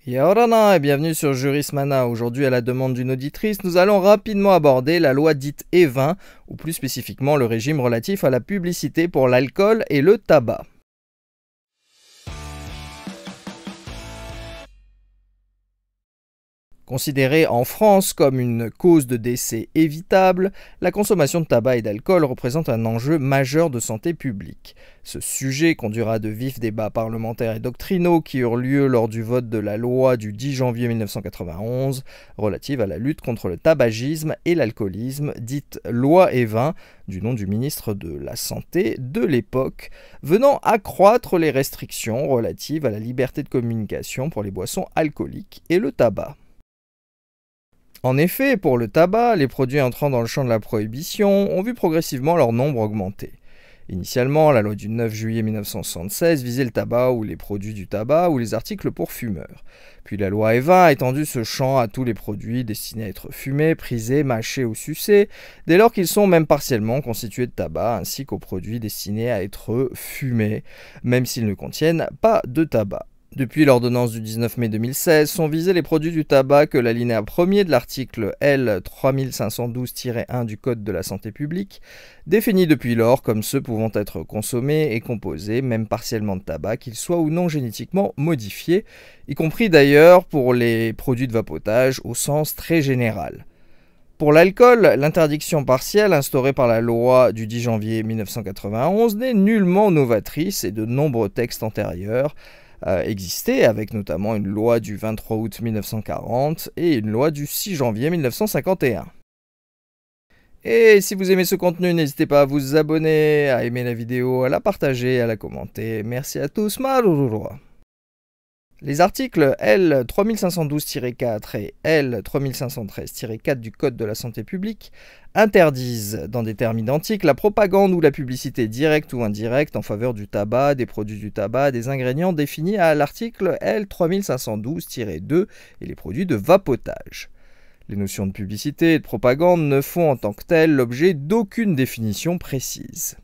Yorana et bienvenue sur Jurismana. Aujourd'hui, à la demande d'une auditrice, nous allons rapidement aborder la loi dite E20, ou plus spécifiquement le régime relatif à la publicité pour l'alcool et le tabac. Considérée en France comme une cause de décès évitable, la consommation de tabac et d'alcool représente un enjeu majeur de santé publique. Ce sujet conduira de vifs débats parlementaires et doctrinaux qui eurent lieu lors du vote de la loi du 10 janvier 1991 relative à la lutte contre le tabagisme et l'alcoolisme, dite loi E20, du nom du ministre de la Santé de l'époque, venant accroître les restrictions relatives à la liberté de communication pour les boissons alcooliques et le tabac. En effet, pour le tabac, les produits entrant dans le champ de la prohibition ont vu progressivement leur nombre augmenter. Initialement, la loi du 9 juillet 1976 visait le tabac ou les produits du tabac ou les articles pour fumeurs. Puis la loi E20 a étendu ce champ à tous les produits destinés à être fumés, prisés, mâchés ou sucés, dès lors qu'ils sont même partiellement constitués de tabac, ainsi qu'aux produits destinés à être fumés, même s'ils ne contiennent pas de tabac. Depuis l'ordonnance du 19 mai 2016, sont visés les produits du tabac que l'alinéa 1er de l'article L. 3512-1 du Code de la santé publique définit depuis lors comme ceux pouvant être consommés et composés, même partiellement de tabac, qu'ils soient ou non génétiquement modifiés, y compris d'ailleurs pour les produits de vapotage au sens très général. Pour l'alcool, l'interdiction partielle instaurée par la loi du 10 janvier 1991 n'est nullement novatrice et de nombreux textes antérieurs existait, avec notamment une loi du 23 août 1940 et une loi du 6 janvier 1951. Et si vous aimez ce contenu, n'hésitez pas à vous abonner, à aimer la vidéo, à la partager, à la commenter. Merci à tous, Marurua. Les articles L. 3512-4 et L. 3513-4 du Code de la santé publique interdisent, dans des termes identiques, la propagande ou la publicité directe ou indirecte en faveur du tabac, des produits du tabac, des ingrédients définis à l'article L. 3512-2 et les produits de vapotage. Les notions de publicité et de propagande ne font en tant que telles l'objet d'aucune définition précise.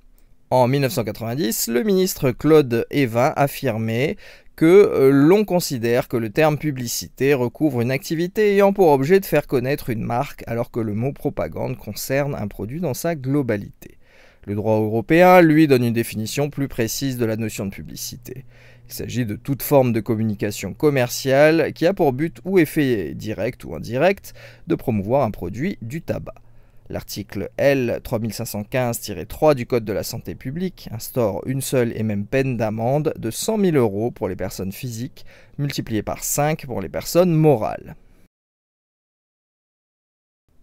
En 1990, le ministre Claude Évin affirmait que l'on considère que le terme publicité recouvre une activité ayant pour objet de faire connaître une marque alors que le mot propagande concerne un produit dans sa globalité. Le droit européen, lui, donne une définition plus précise de la notion de publicité. Il s'agit de toute forme de communication commerciale qui a pour but ou effet direct ou indirect de promouvoir un produit du tabac. L'article L. 3515-3 du Code de la santé publique instaure une seule et même peine d'amende de 100 000 € pour les personnes physiques, multipliée par 5 pour les personnes morales.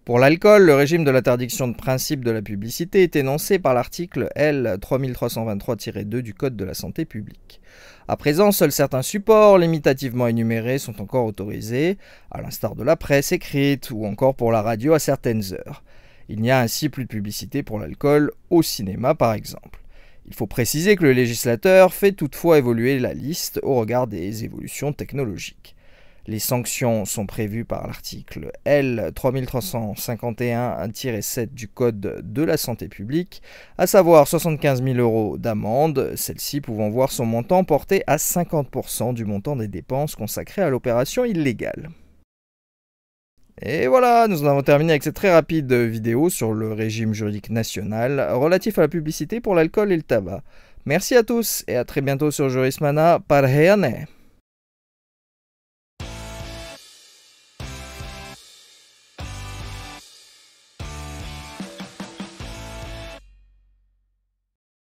Pour l'alcool, le régime de l'interdiction de principe de la publicité est énoncé par l'article L. 3323-2 du Code de la santé publique. À présent, seuls certains supports limitativement énumérés sont encore autorisés, à l'instar de la presse écrite ou encore pour la radio à certaines heures. Il n'y a ainsi plus de publicité pour l'alcool au cinéma par exemple. Il faut préciser que le législateur fait toutefois évoluer la liste au regard des évolutions technologiques. Les sanctions sont prévues par l'article L. 3351-7 du Code de la santé publique, à savoir 75 000 € d'amende, celle-ci pouvant voir son montant porté à 50% du montant des dépenses consacrées à l'opération illégale. Et voilà, nous en avons terminé avec cette très rapide vidéo sur le régime juridique national relatif à la publicité pour l'alcool et le tabac. Merci à tous et à très bientôt sur Jurismana. Parheyane.